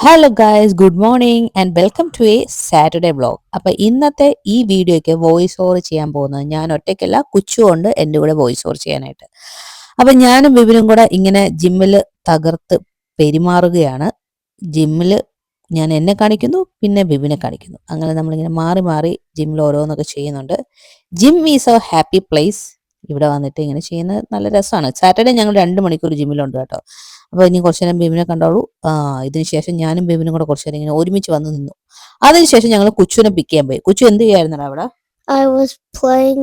Hello guys, good morning and welcome to a Saturday vlog. അപ്പോൾ ഇന്നത്തെ ഈ വീഡിയോയ്ക്ക് വോയിസ് ഓവർ ചെയ്യാൻ പോകുന്നത് ഞാൻ ഒറ്റയ്ക്കല്ല, കുച്ചുകൊണ്ട് എൻ്റെ കൂടെ വോയിസ് ഓവർ ചെയ്യാനായിട്ട്. അപ്പം ഞാനും വിപിനും കൂടെ ഇങ്ങനെ ജിമ്മിൽ തകർത്ത് പെരുമാറുകയാണ്. ജിമ്മിൽ ഞാൻ എന്നെ കാണിക്കുന്നു, പിന്നെ വിപിനെ കാണിക്കുന്നു. അങ്ങനെ നമ്മളിങ്ങനെ മാറി മാറി ജിമ്മിൽ ഓരോന്നൊക്കെ ചെയ്യുന്നുണ്ട്. Gym is a happy place. ഇവിടെ വന്നിട്ട് ഇങ്ങനെ ചെയ്യുന്നത് നല്ല രസമാണ്. സാറ്റർഡേ ഞങ്ങൾ 2 മണിക്കൂർ ജിമ്മിലുണ്ട് കേട്ടോ. അപ്പോൾ ഇനി കുറച്ച് നേരം ബിബിനെ കണ്ടോളൂ. ഇതിന് ശേഷം ഞാനും ബിബിനും കൂടെ കുറച്ച് നേരം ഇങ്ങനെ ഒരുമിച്ച് വന്ന് നിന്നു. അതിനുശേഷം ഞങ്ങൾ കുച്ചുവിനെ പിക്ക് ചെയ്യാൻ പോയി. കുച്ചു എന്ത് ചെയ്യായിരുന്നടാ അവിടെ? I was playing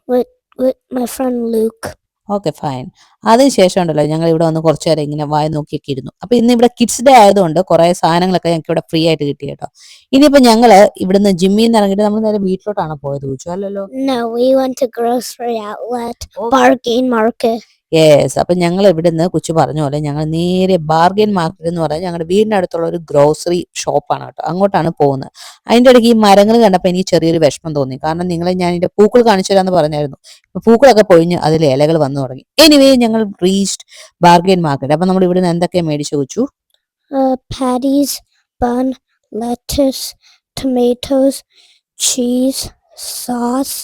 with my friend Luke. Okay, fine. അതിനുശേഷം ഉണ്ടല്ലോ ഞങ്ങൾ ഇവിടെ വന്ന് കുറച്ച് നേരം ഇങ്ങനെ വായ നോക്കിയൊക്കെ ഇരുന്നു. അപ്പോൾ ഇന്ന് ഇവിടെ കിഡ്സ് ഡേ ആയതുകൊണ്ട് കുറേ സാധനങ്ങളൊക്കെ ഞങ്ങൾക്ക് ഇവിടെ ഫ്രീ ആയിട്ട് കിട്ടി കേട്ടോ. ഇനിയിപ്പോൾ ഞങ്ങൾ ഇവിടുന്ന് ജിമ്മിൽ നിന്ന് ഇറങ്ങിയിട്ട് നമ്മൾ നേരെ വീട്ടിലോട്ടാണ് പോയത്. കുച്ചു അല്ലല്ലോ? No, we went to grocery outlet, bargain market. Yes. അപ്പം ഞങ്ങൾ ഇവിടുന്ന് കുച്ചു പറഞ്ഞ പോലെ ഞങ്ങൾ നേരെ ബാർഗെയിൻ മാർക്കറ്റ് എന്ന് പറഞ്ഞാൽ ഞങ്ങളുടെ വീടിൻ്റെ അടുത്തുള്ള ഒരു ഗ്രോസറി ഷോപ്പാണ് കേട്ടോ. അങ്ങോട്ടാണ് പോകുന്നത്. അതിൻ്റെ ഇടയ്ക്ക് ഈ മരങ്ങൾ കണ്ടപ്പോൾ എനിക്ക് ചെറിയൊരു വിഷമം തോന്നി. കാരണം നിങ്ങളെ ഞാൻ ഇതിൻ്റെ പൂക്കൾ കാണിച്ചു തരാമെന്ന് പറഞ്ഞായിരുന്നു. പൂക്കളൊക്കെ പൊഴിഞ്ഞ് അതിൽ ഇലകൾ വന്നു തുടങ്ങി. എനിവേ ഞങ്ങൾ റീച്ച്ഡ് ബാർഗെയിൻ മാർക്കറ്റ്. അപ്പം നമ്മൾ ഇവിടുന്ന് എന്തൊക്കെയാണ് മേടിച്ചു വെച്ചു? Patties, bun, lettuce, tomatoes, cheese, sauce,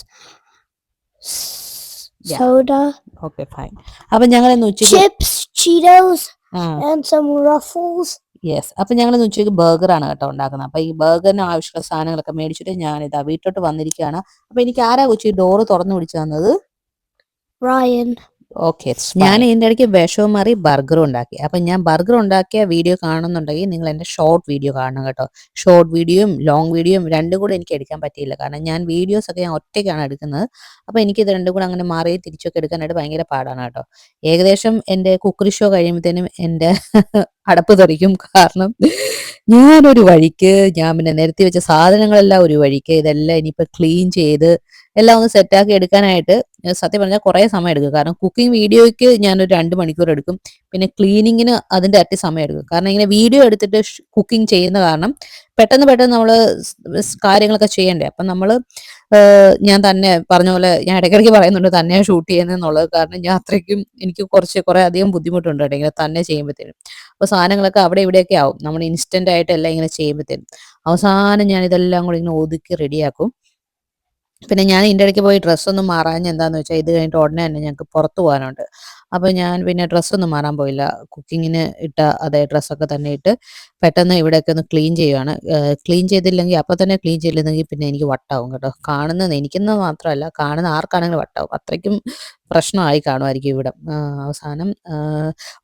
soda, okay, fine. അപ്പം ഞങ്ങൾ ഇന്ന് ഉച്ചയ്ക്ക് chips, Cheetos, and some Ruffles. Yes. അപ്പം ഞങ്ങൾ ഇന്ന് ഉച്ചയ്ക്ക് ബർഗറാണ് കേട്ടോ ഉണ്ടാക്കുന്നത്. അപ്പം ഈ ബർഗറിന് ആവശ്യമുള്ള സാധനങ്ങളൊക്കെ മേടിച്ചിട്ട് ഞാനിതാ വീട്ടിലോട്ട് വന്നിരിക്കുകയാണ്. അപ്പം എനിക്ക് ആരാ കൊച്ചി ഡോറ് തുറന്നു പിടിച്ചു തന്നത്? Ryan. ഓക്കെ, ഞാൻ ഇതിൻ്റെ ഇടയ്ക്ക് വിഷവും മാറി ബർഗർ ഉണ്ടാക്കി. അപ്പം ഞാൻ ബർഗർ ഉണ്ടാക്കിയ വീഡിയോ കാണുന്നുണ്ടെങ്കിൽ നിങ്ങൾ എൻ്റെ ഷോർട്ട് വീഡിയോ കാണണം കേട്ടോ. ഷോർട്ട് വീഡിയോയും ലോങ് വീഡിയോയും രണ്ടും കൂടെ എനിക്ക് എടുക്കാൻ പറ്റിയില്ല. കാരണം ഞാൻ വീഡിയോസൊക്കെ ഞാൻ ഒറ്റയ്ക്കാണ് എടുക്കുന്നത്. അപ്പോൾ എനിക്കിത് രണ്ടും കൂടെ അങ്ങനെ മാറി തിരിച്ചൊക്കെ എടുക്കാനായിട്ട് ഭയങ്കര പാടാണ് കേട്ടോ. ഏകദേശം എൻ്റെ കുക്കറി ഷോ കഴിയുമ്പോഴത്തേനും എൻ്റെ അടപ്പ് തെറിക്കും. കാരണം ഞാനൊരു വഴിക്ക് ഞാൻ പിന്നെ നിരത്തി വെച്ച സാധനങ്ങളെല്ലാം ഒരു വഴിക്ക്, ഇതെല്ലാം ഇനിയിപ്പോൾ ക്ലീൻ ചെയ്ത് എല്ലാം ഒന്ന് സെറ്റാക്കി എടുക്കാനായിട്ട് സത്യം പറഞ്ഞാൽ കുറേ സമയം എടുക്കും. കാരണം കുക്കിംഗ് വീഡിയോയ്ക്ക് ഞാനൊരു 2 മണിക്കൂർ എടുക്കും. പിന്നെ ക്ലീനിങ്ങിന് അതിൻ്റെ ഇരട്ടി സമയം എടുക്കും. കാരണം ഇങ്ങനെ വീഡിയോ എടുത്തിട്ട് കുക്കിംഗ് ചെയ്യുന്ന കാരണം പെട്ടെന്ന് നമ്മൾ കാര്യങ്ങളൊക്കെ ചെയ്യണ്ടേ. അപ്പം നമ്മൾ ഞാൻ തന്നെ പറഞ്ഞ പോലെ ഞാൻ ഇടയ്ക്കിടയ്ക്ക് പറയുന്നുണ്ട് തന്നെയാണ് ഷൂട്ട് ചെയ്യുന്നതെന്നുള്ളത്. കാരണം ഞാൻ അത്രയ്ക്കും എനിക്ക് കുറേ അധികം ബുദ്ധിമുട്ടുണ്ട് കേട്ടോ ഇങ്ങനെ തന്നെ ചെയ്യുമ്പോഴത്തേനും. അപ്പോൾ സാധനങ്ങളൊക്കെ അവിടെ ഇവിടെയൊക്കെ ആവും നമ്മൾ ഇൻസ്റ്റൻ്റ് ആയിട്ട് എല്ലാം ഇങ്ങനെ ചെയ്യുമ്പോഴത്തേനും. അവസാനം ഞാൻ ഇതെല്ലാം കൂടി ഇങ്ങനെ ഒതുക്കി റെഡിയാക്കും. പിന്നെ ഞാൻ ഇതിൻ്റെ ഇടയ്ക്ക് പോയി ഡ്രസ്സൊന്നും മാറാഞ്ഞ എന്താണെന്ന് വെച്ചാൽ ഇത് കഴിഞ്ഞിട്ട് ഉടനെ തന്നെ ഞങ്ങൾക്ക് പുറത്ത് പോകാനുണ്ട്. അപ്പോൾ ഞാൻ പിന്നെ ഡ്രസ്സൊന്നും മാറാൻ പോയില്ല. കുക്കിങ്ങിന് ഇട്ട അതേ ഡ്രസ്സൊക്കെ തന്നെ ഇട്ട് പെട്ടെന്ന് ഇവിടെയൊക്കെ ഒന്ന് ക്ലീൻ ചെയ്യുകയാണ്. ക്ലീൻ ചെയ്തില്ലെങ്കിൽ അപ്പോൾ തന്നെ ക്ലീൻ ചെയ്തില്ലെങ്കിൽ പിന്നെ എനിക്ക് വട്ടാവും കേട്ടോ. കാണുന്നത് എനിക്കെന്ന് മാത്രമല്ല, കാണുന്ന ആർക്കാണെങ്കിലും വട്ടാവും. അത്രയ്ക്കും പ്രശ്നമായി കാണുമായിരിക്കും ഇവിടെ. അവസാനം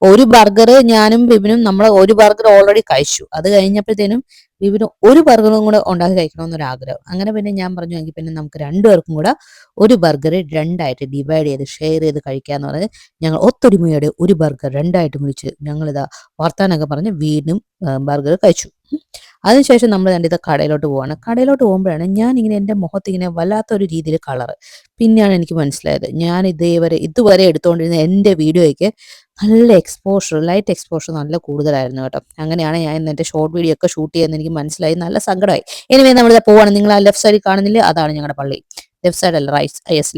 ഒരു ബർഗർ ഞാനും ബിബിനും നമ്മൾ ഒരു ബർഗർ ഓൾറെഡി കഴിച്ചു. അത് കഴിഞ്ഞപ്പോഴത്തേനും ബിബിന് ഒരു ബർഗറും കൂടെ ഉണ്ടാക്കി കഴിക്കണമെന്നൊരാഗ്രഹം. അങ്ങനെ പിന്നെ ഞാൻ പറഞ്ഞു എങ്കിൽ പിന്നെ നമുക്ക് രണ്ടുപേർക്കും കൂടെ ഒരു ബർഗർ രണ്ടായിട്ട് ഡിവൈഡ് ചെയ്ത് ഷെയർ ചെയ്ത് കഴിക്കാമെന്ന് പറഞ്ഞ് ഞങ്ങൾ ഒത്തൊരുമയോടെ ഒരു ബർഗർ രണ്ടായിട്ട് മുറിച്ച് ഞങ്ങളിതാ വർത്താനൊക്കെ പറഞ്ഞ് വീണ്ടും ബർഗർ കഴിച്ചു. അതിനുശേഷം നമ്മൾ ഇത് കടയിലോട്ട് പോവാണ്. കടയിലോട്ട് പോകുമ്പോഴാണ് ഞാൻ ഇങ്ങനെ എൻ്റെ മുഖത്ത് ഇങ്ങനെ വല്ലാത്തൊരു രീതിയിൽ കളറ്. പിന്നെയാണ് എനിക്ക് മനസ്സിലായത് ഞാൻ ഇതുവരെ എടുത്തുകൊണ്ടിരുന്ന എൻ്റെ വീഡിയോയ്ക്ക് നല്ല എക്സ്പോഷർ, ലൈറ്റ് എക്സ്പോഷർ നല്ല കൂടുതലായിരുന്നു കേട്ടോ. അങ്ങനെയാണ് ഞാൻ ഇന്ന് എൻ്റെ ഷോർട്ട് വീഡിയോ ഒക്കെ ഷൂട്ട് ചെയ്യുന്നത് എനിക്ക് മനസ്സിലായി. നല്ല സങ്കടമായി. എനിവേ നമ്മളിത് പോവാണ്. നിങ്ങൾ ആ ലെഫ്റ്റ് സൈഡിൽ കാണുന്നില്ലേ, അതാണ് ഞങ്ങളുടെ പള്ളി. ലെഫ്റ്റ് സൈഡ് അല്ല,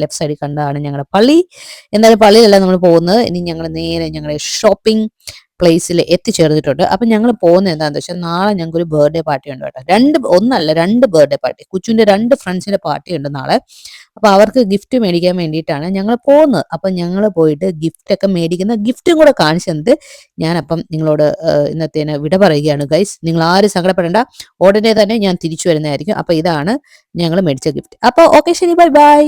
ലെഫ്റ്റ് സൈഡിൽ കണ്ടതാണ് ഞങ്ങളുടെ പള്ളി. എന്തായാലും പള്ളിയിലല്ല നമ്മൾ പോകുന്നത്. ഇനി ഞങ്ങൾ നേരെ ഞങ്ങളുടെ ഷോപ്പിംഗ് പ്ലേസിൽ എത്തിച്ചേർന്നിട്ടുണ്ട്. അപ്പം ഞങ്ങൾ പോകുന്നത് എന്താണെന്ന് വെച്ചാൽ നാളെ ഞങ്ങൾക്ക് ഒരു ബർത്ത്ഡേ പാർട്ടി ഉണ്ട് കേട്ടോ. ഒന്നല്ല രണ്ട് ബർത്ത്ഡേ പാർട്ടി. കുച്ചുവിൻ്റെ 2 ഫ്രണ്ട്സിൻ്റെ പാർട്ടി ഉണ്ട് നാളെ. അപ്പോൾ അവർക്ക് ഗിഫ്റ്റ് മേടിക്കാൻ വേണ്ടിയിട്ടാണ് ഞങ്ങൾ പോകുന്നത്. അപ്പം ഞങ്ങൾ പോയിട്ട് ഗിഫ്റ്റൊക്കെ മേടിക്കുന്ന ഗിഫ്റ്റും കൂടെ കാണിച്ചു തന്നിട്ട് ഞാനപ്പം നിങ്ങളോട് ഇന്നത്തേന് വിട പറയുകയാണ് ഗൈസ്. നിങ്ങൾ ആരും സങ്കടപ്പെടേണ്ട, ഉടനെ തന്നെ ഞാൻ തിരിച്ചു വരുന്നതായിരിക്കും. അപ്പോൾ ഇതാണ് ഞങ്ങൾ മേടിച്ച ഗിഫ്റ്റ്. അപ്പോൾ ഓക്കെ, ശരി, ബൈ ബൈ.